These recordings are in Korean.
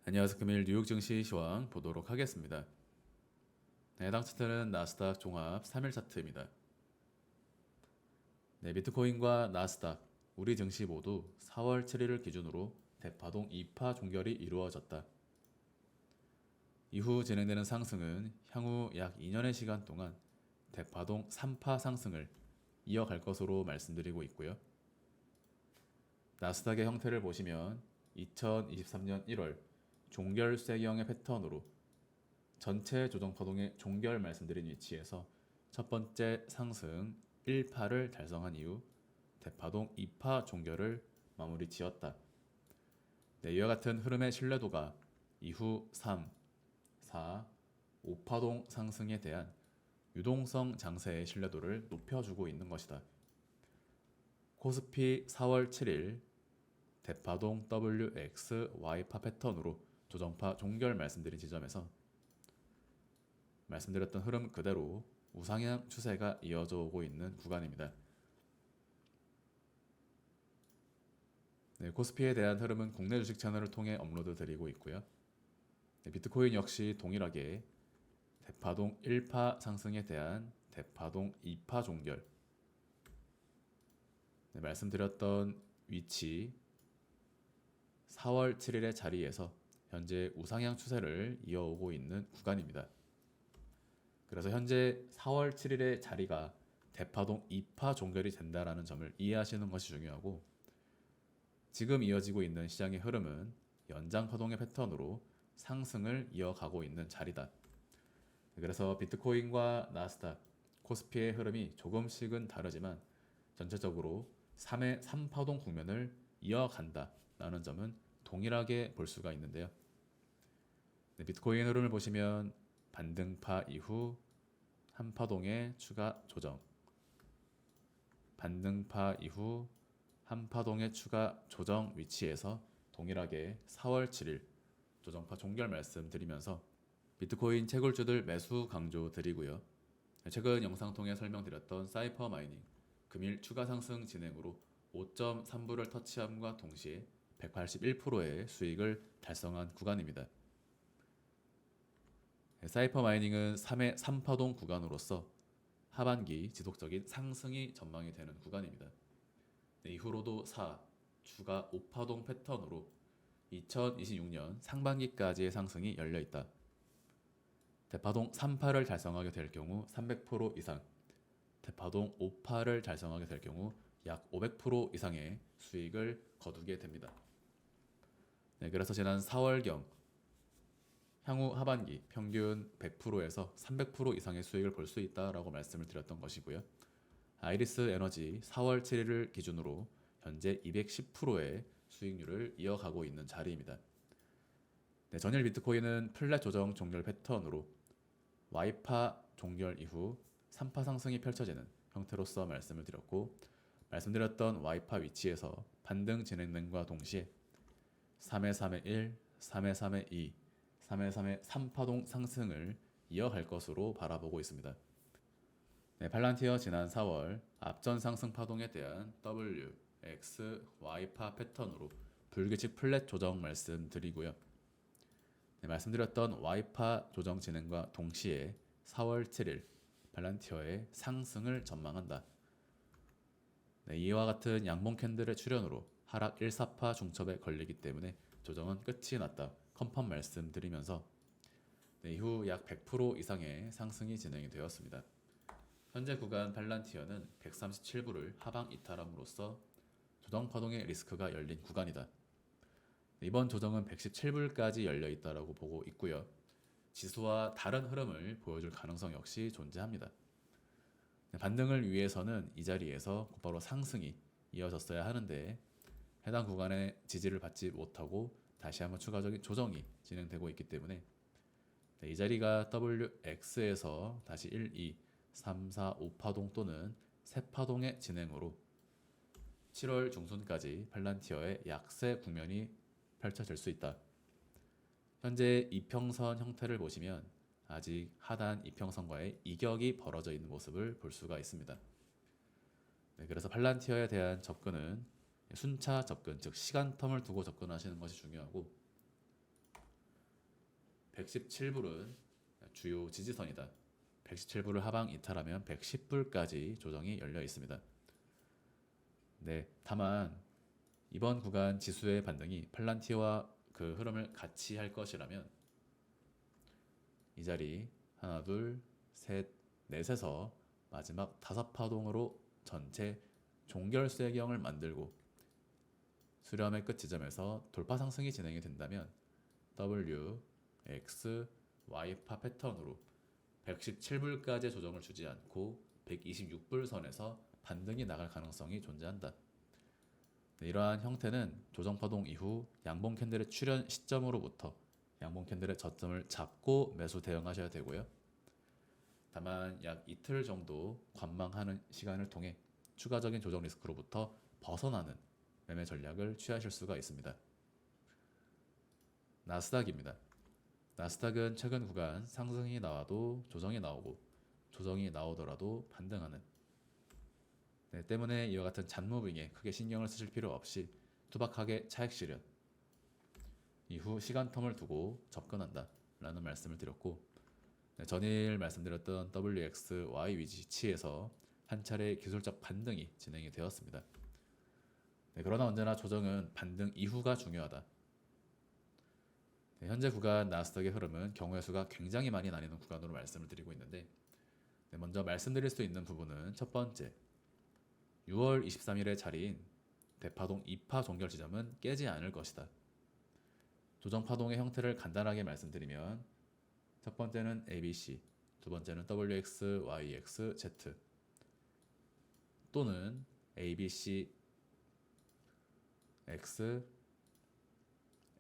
안녕하세요. 금일 뉴욕 증시 시황 보도록 하겠습니다. 네, 해당 차트는 나스닥 종합 3일 차트입니다. 네, 비트코인과 나스닥, 우리 증시 모두 4월 7일을 기준으로 대파동 2파 종결이 이루어졌다. 이후 진행되는 상승은 향후 약 2년의 시간 동안 대파동 3파 상승을 이어갈 것으로 말씀드리고 있고요. 나스닥의 형태를 보시면 2023년 1월 종결세경의 패턴으로 전체 조정 파동의 종결 말씀드린 위치에서 첫 번째 상승 1파를 달성한 이후 대파동 2파 종결을 마무리 지었다. 네, 이와 같은 흐름의 신뢰도가 이후 3, 4, 5파동 상승에 대한 유동성 장세의 신뢰도를 높여주고 있는 것이다. 코스피 4월 7일 대파동 WXY파 패턴으로 조정파 종결 말씀드린 지점에서 말씀드렸던 흐름 그대로 우상향 추세가 이어져 오고 있는 구간입니다. 네, 코스피에 대한 흐름은 국내 주식 채널을 통해 업로드 드리고 있고요. 네, 비트코인 역시 동일하게 대파동 1파 상승에 대한 대파동 2파 종결, 네, 말씀드렸던 위치 4월 7일의 자리에서 현재 우상향 추세를 이어오고 있는 구간입니다. 그래서 현재 4월 7일의 자리가 대파동 2파 종결이 된다는 점을 이해하시는 것이 중요하고, 지금 이어지고 있는 시장의 흐름은 연장 파동의 패턴으로 상승을 이어가고 있는 자리다. 그래서 비트코인과 나스닥, 코스피의 흐름이 조금씩은 다르지만 전체적으로 3의 3파동 국면을 이어간다라는 점은 동일하게 볼 수가 있는데요. 네, 비트코인 흐름을 보시면 반등파 이후 한 파동의 추가 조정, 반등파 이후 한 파동의 추가 조정 위치에서 동일하게 4월 7일 조정파 종결 말씀드리면서 비트코인 채굴주들 매수 강조 드리고요. 최근 영상 통해 설명드렸던 사이퍼 마이닝 금일 추가 상승 진행으로 5.3불을 터치함과 동시에 181%의 수익을 달성한 구간입니다. 사이퍼 마이닝은 3의 3파동 구간으로서 하반기 지속적인 상승이 전망이 되는 구간입니다. 이후로도 4, 추가 5파동 패턴으로 2026년 상반기까지의 상승이 열려있다. 대파동 3파를 달성하게 될 경우 300% 이상, 대파동 5파를 달성하게 될 경우 약 500% 이상의 수익을 거두게 됩니다. 네, 그래서 지난 4월경 향후 하반기 평균 100%에서 300% 이상의 수익을 볼 수 있다라고 말씀을 드렸던 것이고요. 아이리스 에너지 4월 7일을 기준으로 현재 210%의 수익률을 이어가고 있는 자리입니다. 네, 전일 비트코인은 플랫 조정 종결 패턴으로 Y파 종결 이후 3파 상승이 펼쳐지는 형태로서 말씀을 드렸고, 말씀드렸던 Y파 위치에서 반등 진행됨과 동시에 3의 3의 1, 3의 3의 2, 3의 3의 3파동 상승을 이어갈 것으로 바라보고 있습니다. 네, 팔란티어 지난 4월 앞전 상승 파동에 대한 W, X, Y파 패턴으로 불규칙 플랫 조정 말씀드리고요. 네, 말씀드렸던 Y파 조정 진행과 동시에 4월 7일 팔란티어의 상승을 전망한다. 네, 이와 같은 양봉 캔들의 출현으로 하락 1사파 중첩에 걸리기 때문에 조정은 끝이 났다. 컨펌 말씀드리면서 네, 이후 약 100% 이상의 상승이 진행이 되었습니다. 현재 구간 팔란티어는 137불을 하방 이탈함으로써 조정 파동의 리스크가 열린 구간이다. 이번 조정은 117불까지 열려 있다라고 보고 있고요. 지수와 다른 흐름을 보여줄 가능성 역시 존재합니다. 반등을 위해서는 이 자리에서 곧바로 상승이 이어졌어야 하는데 해당 구간의 지지를 받지 못하고 다시 한번 추가적인 조정이 진행되고 있기 때문에 이 자리가 WX에서 다시 1, 2, 3, 4, 5파동 또는 3파동의 진행으로 7월 중순까지 팔란티어의 약세 국면이 펼쳐질 수 있다. 현재 이평선 형태를 보시면 아직 하단 이평선과의 이격이 벌어져 있는 모습을 볼 수가 있습니다. 네, 그래서 팔란티어에 대한 접근은 순차 접근, 즉 시간 텀을 두고 접근하시는 것이 중요하고, 117불은 주요 지지선이다. 117불을 하방 이탈하면 110불까지 조정이 열려 있습니다. 네, 다만 이번 구간 지수의 반등이 팔란티와 그 흐름을 같이 할 것이라면 이 자리 하나, 둘, 셋, 넷에서 마지막 5파동으로 전체 종결수혜경을 만들고 수렴의 끝 지점에서 돌파 상승이 진행이 된다면 W, X, Y파 패턴으로 117불까지 조정을 주지 않고 126불 선에서 반등이 나갈 가능성이 존재한다. 네, 이러한 형태는 조정파동 이후 양봉 캔들의 출현 시점으로부터 양봉 캔들의 저점을 잡고 매수 대응하셔야 되고요. 다만 약 이틀 정도 관망하는 시간을 통해 추가적인 조정 리스크로부터 벗어나는 매매 전략을 취하실 수가 있습니다. 나스닥입니다. 나스닥은 최근 구간 상승이 나와도 조정이 나오고 조정이 나오더라도 반등하는 때문에 이와 같은 잔무빙에 크게 신경을 쓰실 필요 없이 투박하게 차익 실현 이후 시간 텀을 두고 접근한다 라는 말씀을 드렸고 전일 말씀드렸던 WXY 위치에서 한 차례 기술적 반등이 진행이 되었습니다. 그러나 언제나 조정은 반등 이후가 중요하다. 현재 구간 나스닥의 흐름은 경우의 수가 굉장히 많이 나뉘는 구간으로 말씀을 드리고 있는데 먼저 말씀드릴 수 있는 부분은 첫 번째 6월 23일의 자리인 대파동 2파 종결 지점은 깨지 않을 것이다. 조정파동의 형태를 간단하게 말씀드리면 첫 번째는 ABC, 두 번째는 WX, YX, Z 또는 ABC, X,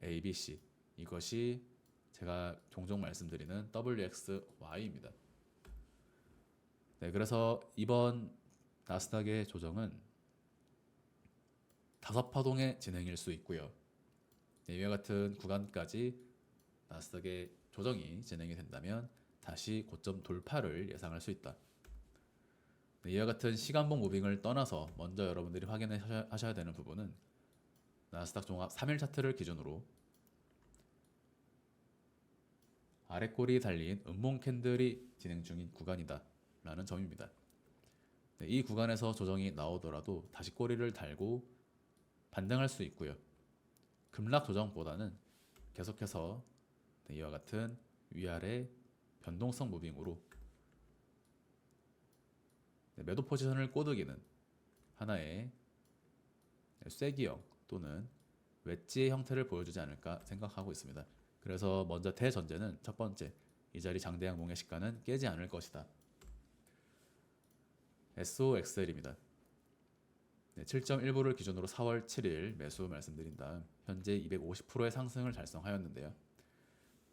ABC 이것이 제가 종종 말씀드리는 WXY입니다. 네, 그래서 이번 나스닥의 조정은 5파동의 진행일 수 있고요. 네, 이와 같은 구간까지 나스닥의 조정이 진행이 된다면 다시 고점 돌파를 예상할 수 있다. 네, 이와 같은 시간봉 무빙을 떠나서 먼저 여러분들이 확인하셔야 되는 부분은 나스닥 종합 3일 차트를 기준으로 아래꼬리 달린 음봉 캔들이 진행 중인 구간이다 라는 점입니다. 네, 이 구간에서 조정이 나오더라도 다시 꼬리를 달고 반등할 수 있고요. 급락 조정보다는 계속해서 이와 같은 위아래 변동성 무빙으로 매도 포지션을 꼬드기는 하나의 쐐기형 또는 웨지의 형태를 보여주지 않을까 생각하고 있습니다. 그래서 먼저 대전제는 첫 번째, 이 자리 장대양 몽의 시가는 깨지 않을 것이다. SOXL입니다. 7.1불을 기준으로 4월 7일 매수 말씀드린 다음 현재 250%의 상승을 달성하였는데요.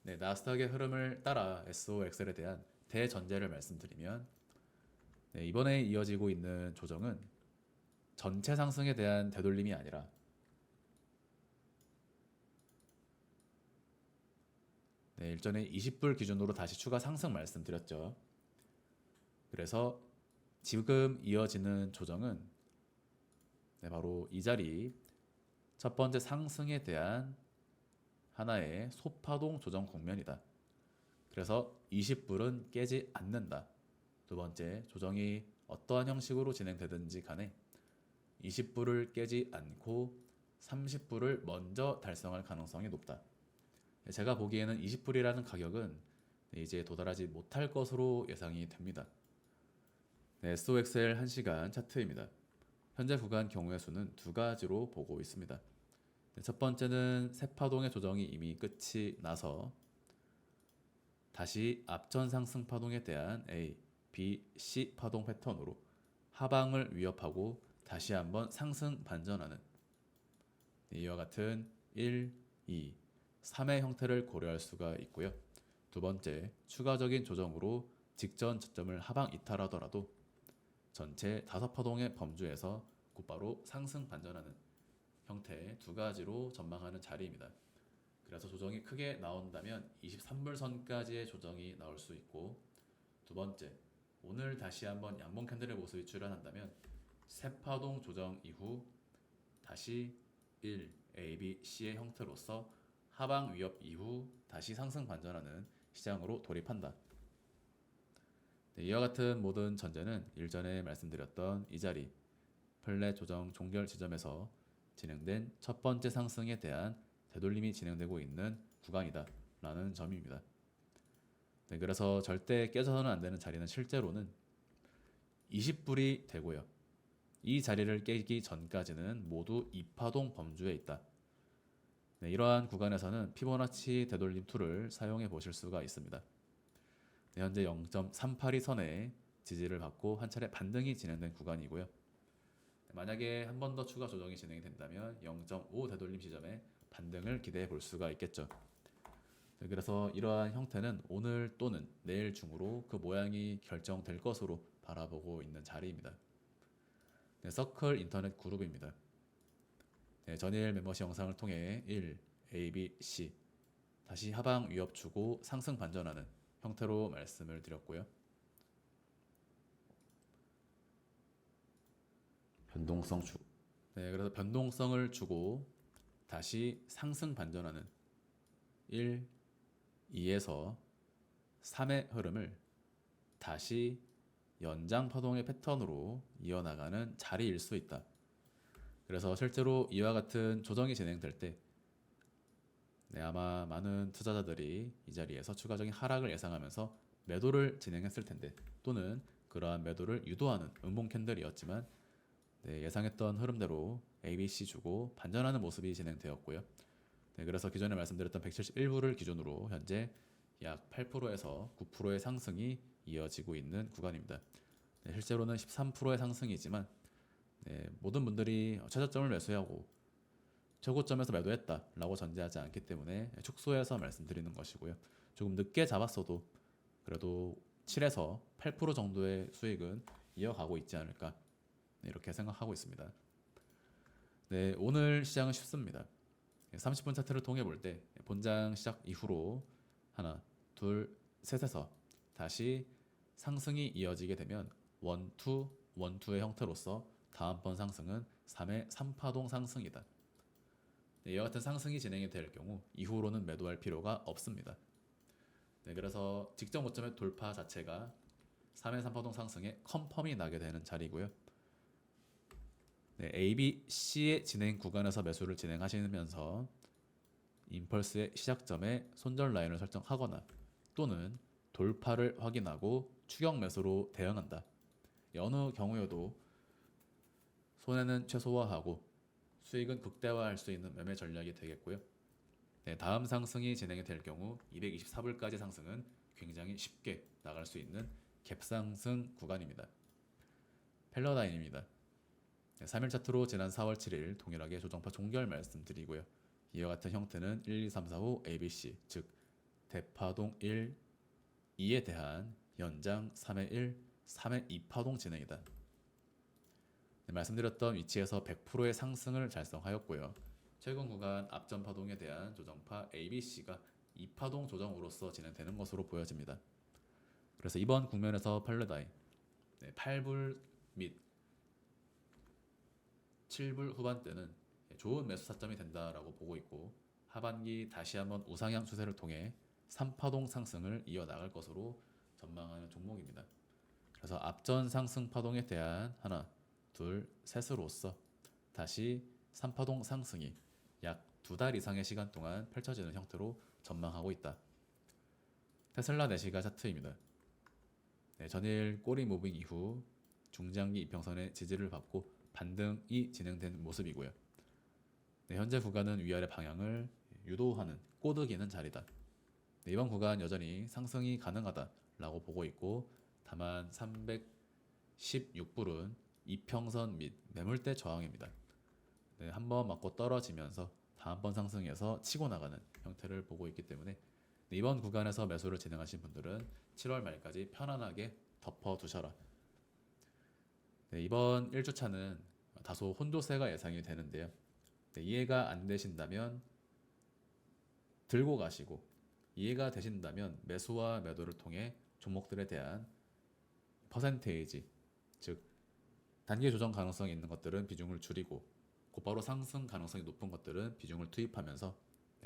네, 나스닥의 흐름을 따라 SOXL에 대한 대전제를 말씀드리면 이번에 이어지고 있는 조정은 전체 상승에 대한 되돌림이 아니라 일전에 20불 기준으로 다시 추가 상승 말씀드렸죠. 그래서 지금 이어지는 조정은 바로 이 자리 첫 번째 상승에 대한 하나의 소파동 조정 국면이다. 그래서 20불은 깨지 않는다. 두 번째, 조정이 어떠한 형식으로 진행되든지 간에 20불을 깨지 않고 30불을 먼저 달성할 가능성이 높다. 제가 보기에는 20불이라는 가격은 이제 도달하지 못할 것으로 예상이 됩니다. SOXL 1시간 차트입니다. 현재 구간 경우의 수는 두 가지로 보고 있습니다. 첫 번째는 세 파동의 조정이 이미 끝이 나서 다시 앞전 상승 파동에 대한 A, B, C 파동 패턴으로 하방을 위협하고 다시 한번 상승 반전하는 이와 같은 1, 2, 3의 형태를 고려할 수가 있고요. 두 번째, 추가적인 조정으로 직전 저점을 하방 이탈하더라도 전체 5파동의 범주에서 곧바로 상승 반전하는 형태 두 가지로 전망하는 자리입니다. 그래서 조정이 크게 나온다면 23불선까지의 조정이 나올 수 있고, 두 번째, 오늘 다시 한번 양봉 캔들의 모습이 출현한다면 세파동 조정 이후 다시 1, A, B, C의 형태로서 하방 위협 이후 다시 상승 반전하는 시장으로 돌입한다. 네, 이와 같은 모든 전제는 일전에 말씀드렸던 이 자리 플랫 조정 종결 지점에서 진행된 첫 번째 상승에 대한 되돌림이 진행되고 있는 구간이다 라는 점입니다. 네, 그래서 절대 깨져서는 안 되는 자리는 실제로는 20불이 되고요. 이 자리를 깨기 전까지는 모두 이파동 범주에 있다. 네, 이러한 구간에서는 피보나치 되돌림 툴을 사용해 보실 수가 있습니다. 네, 현재 0.382 선에 지지를 받고 한 차례 반등이 진행된 구간이고요. 네, 만약에 한 번 더 추가 조정이 진행이 된다면 0.5 되돌림 시점에 반등을 기대해 볼 수가 있겠죠. 네, 그래서 이러한 형태는 오늘 또는 내일 중으로 그 모양이 결정될 것으로 바라보고 있는 자리입니다. 네, 서클 인터넷 그룹입니다. 네, 전일 멤버십 영상을 통해 1, A, B, C 다시 하방 위협 주고 상승 반전하는 형태로 말씀을 드렸고요. 변동성 주. 네, 그래서 변동성을 주고 다시 상승 반전하는 1, 2에서 3의 흐름을 다시 연장 파동의 패턴으로 이어나가는 자리일 수 있다. 그래서 실제로 이와 같은 조정이 진행될 때 네, 아마 많은 투자자들이 이 자리에서 추가적인 하락을 예상하면서 매도를 진행했을 텐데 또는 그러한 매도를 유도하는 음봉 캔들이었지만 네, 예상했던 흐름대로 ABC 주고 반전하는 모습이 진행되었고요. 네, 그래서 기존에 말씀드렸던 171불을 기준으로 현재 약 8%에서 9%의 상승이 이어지고 있는 구간입니다. 네, 실제로는 13%의 상승이지만 네, 모든 분들이 최저점을 매수하고 최고점에서 매도했다라고 전제하지 않기 때문에 축소해서 말씀드리는 것이고요. 조금 늦게 잡았어도 그래도 7에서 8% 정도의 수익은 이어가고 있지 않을까 네, 이렇게 생각하고 있습니다. 네, 오늘 시장은 쉽습니다. 30분 차트를 통해 볼 때 본장 시작 이후로 하나, 둘, 셋에서 다시 상승이 이어지게 되면 원투의 형태로서 다음번 상승은 3의 3파동 상승이다. 네, 이와 같은 상승이 진행이 될 경우 이후로는 매도할 필요가 없습니다. 네, 그래서 직전 고점의 돌파 자체가 3의 3파동 상승에 컨펌이 나게 되는 자리고요. 네, A, B, C의 진행 구간에서 매수를 진행하시면서 임펄스의 시작점에 손절 라인을 설정하거나 또는 돌파를 확인하고 추격 매수로 대응한다. 어느 경우에도 손해는 최소화하고 수익은 극대화할 수 있는 매매 전략이 되겠고요. 네, 다음 상승이 진행이 될 경우 224불까지 상승은 굉장히 쉽게 나갈 수 있는 갭상승 구간입니다. 펠러다인입니다. 네, 3일 차트로 지난 4월 7일 동일하게 조정파 종결 말씀드리고요. 이와 같은 형태는 1, 2, 3, 4, 5 ABC 즉 대파동 1, 2에 대한 연장 3의 1, 3의 2파동 진행이다. 네, 말씀드렸던 위치에서 100%의 상승을 달성하였고요. 최근 구간 앞전 파동에 대한 조정파 ABC가 2파동 조정으로서 진행되는 것으로 보여집니다. 그래서 이번 국면에서 펠러다인 8불 및 7불 후반대는 좋은 매수 타점이 된다라고 보고 있고 하반기 다시 한번 우상향 추세를 통해 3파동 상승을 이어나갈 것으로 전망하는 종목입니다. 그래서 앞전 상승 파동에 대한 하나, 둘, 셋으로서 다시 3파동 상승이 약 2달 이상의 시간 동안 펼쳐지는 형태로 전망하고 있다. 테슬라 4시간 차트입니다. 네, 전일 꼬리 무빙 이후 중장기 이평선의 지지를 받고 반등이 진행된 모습이고요. 네, 현재 구간은 위아래 방향을 유도하는 꼬드기는 자리다. 네, 이번 구간 여전히 상승이 가능하다라고 보고 있고 다만 316불은 이평선 및 매물대 저항입니다. 네, 한번 맞고 떨어지면서 다음번 상승에서 치고 나가는 형태를 보고 있기 때문에 네, 이번 구간에서 매수를 진행하신 분들은 7월 말까지 편안하게 덮어두셔라. 네, 이번 1주차는 다소 혼조세가 예상이 되는데요. 네, 이해가 안 되신다면 들고 가시고 이해가 되신다면 매수와 매도를 통해 종목들에 대한 퍼센테이지 즉 단기 조정 가능성이 있는 것들은 비중을 줄이고 곧바로 상승 가능성이 높은 것들은 비중을 투입하면서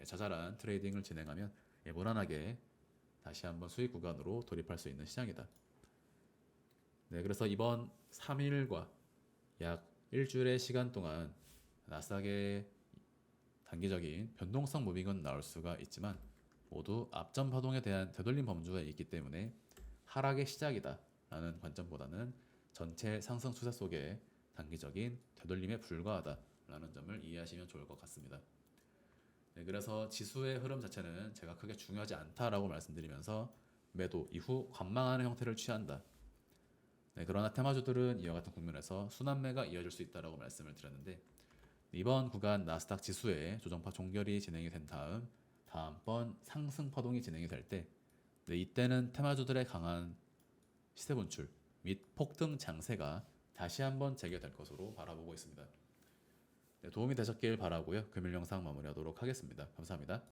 자잘한 트레이딩을 진행하면 무난하게 다시 한번 수익 구간으로 돌입할 수 있는 시장이다. 그래서 이번 3일과 약 일주일의 시간 동안 나스닥의 단기적인 변동성 무빙은 나올 수가 있지만 모두 앞전 파동에 대한 되돌림 범주가 있기 때문에 하락의 시작이다 라는 관점보다는 전체 상승 추세 속에 단기적인 되돌림에 불과하다 라는 점을 이해하시면 좋을 것 같습니다. 그래서 지수의 흐름 자체는 제가 크게 중요하지 않다라고 말씀드리면서 매도 이후 관망하는 형태를 취한다. 그러나 테마주들은 이와 같은 국면에서 순환매가 이어질 수 있다라고 말씀을 드렸는데 이번 구간 나스닥 지수의 조정파 종결이 진행이 된 다음번 상승 파동이 진행이 될 때 이때는 테마주들의 강한 시세 분출 및 폭등 장세가 다시 한번 재개될 것으로 바라보고 있습니다. 도움이 되셨길 바라고요. 금일 영상 마무리하도록 하겠습니다. 감사합니다.